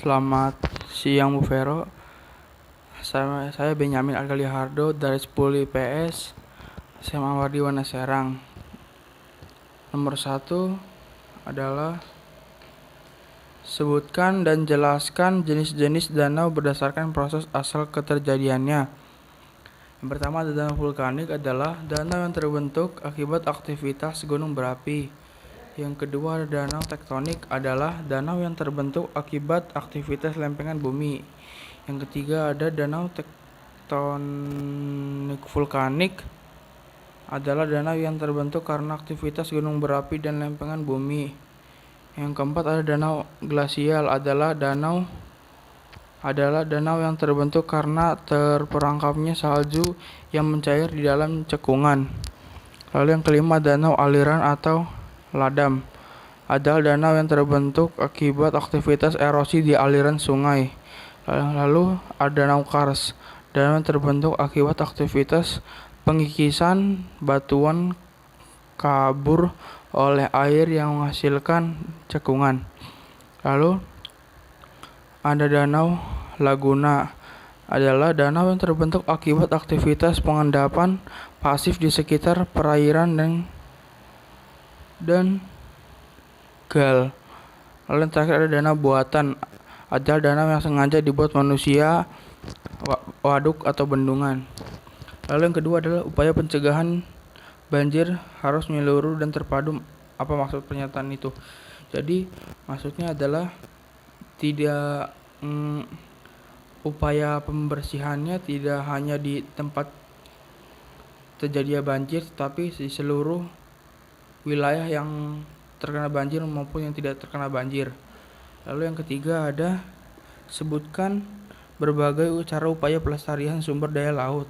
Selamat siang Bu Vero. Saya Benyamin Argalihardo dari 10 IPS SMA Wardi Wana Serang. Nomor 1 adalah sebutkan dan jelaskan jenis-jenis danau berdasarkan proses asal keterjadiannya. Yang pertama ada danau vulkanik, adalah danau yang terbentuk akibat aktivitas gunung berapi. Yang kedua ada danau tektonik, adalah danau yang terbentuk akibat aktivitas lempengan bumi. Yang ketiga ada danau tektonik vulkanik, adalah danau yang terbentuk karena aktivitas gunung berapi dan lempengan bumi. Yang keempat ada danau glasial, adalah danau yang terbentuk karena terperangkapnya salju yang mencair di dalam cekungan. Lalu yang kelima danau aliran atau ladam, adalah danau yang terbentuk akibat aktivitas erosi di aliran sungai. Lalu ada danau kars, danau yang terbentuk akibat aktivitas pengikisan batuan kabur oleh air yang menghasilkan cekungan. Lalu ada danau laguna, adalah danau yang terbentuk akibat aktivitas pengendapan pasif di sekitar perairan dan gal. Lalu yang terakhir ada danau buatan, adalah danau yang sengaja dibuat manusia, waduk atau bendungan. Lalu yang kedua adalah upaya pencegahan banjir harus menyeluruh dan terpadu. Apa maksud pernyataan itu? Jadi maksudnya adalah tidak upaya pembersihannya tidak hanya di tempat terjadinya banjir, tapi di seluruh wilayah yang terkena banjir maupun yang tidak terkena banjir. Lalu yang ketiga ada sebutkan berbagai cara upaya pelestarian sumber daya laut.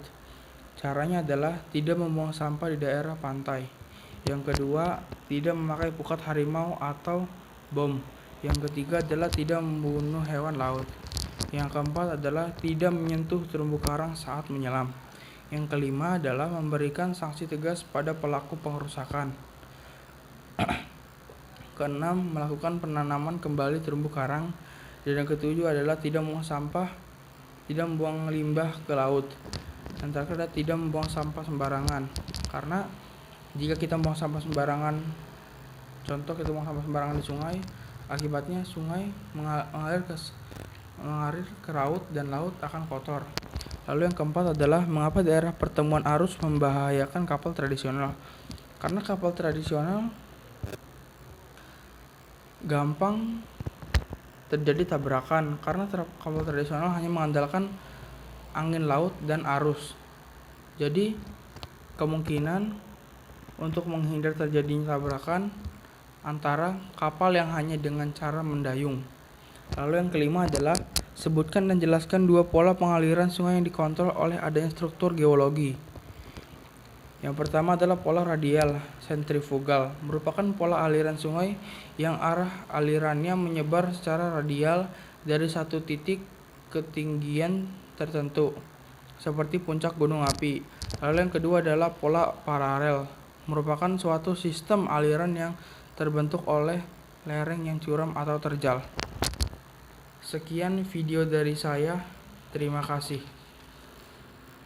Caranya adalah tidak membuang sampah di daerah pantai. Yang kedua, tidak memakai pukat harimau atau bom. Yang ketiga adalah tidak membunuh hewan laut. Yang keempat adalah tidak menyentuh terumbu karang saat menyelam. Yang kelima adalah memberikan sanksi tegas pada pelaku pengerusakan. Keenam, melakukan penanaman kembali terumbu karang. Dan yang ketujuh adalah tidak membuang limbah ke laut. Yang terakhir adalah tidak membuang sampah sembarangan. Karena jika kita membuang sampah sembarangan, contoh kita membuang sampah sembarangan di sungai, akibatnya sungai mengalir ke laut dan laut akan kotor. Lalu yang keempat adalah mengapa daerah pertemuan arus membahayakan kapal tradisional. Karena kapal tradisional gampang terjadi tabrakan, karena kapal tradisional hanya mengandalkan angin laut dan arus. Jadi kemungkinan untuk menghindar terjadinya tabrakan antara kapal yang hanya dengan cara mendayung. Lalu yang kelima adalah sebutkan dan jelaskan dua pola pengaliran sungai yang dikontrol oleh adanya struktur geologi. Yang pertama adalah pola radial sentrifugal, merupakan pola aliran sungai yang arah alirannya menyebar secara radial dari satu titik ketinggian tertentu, seperti puncak gunung api. Lalu yang kedua adalah pola paralel, merupakan suatu sistem aliran yang terbentuk oleh lereng yang curam atau terjal. Sekian video dari saya, terima kasih.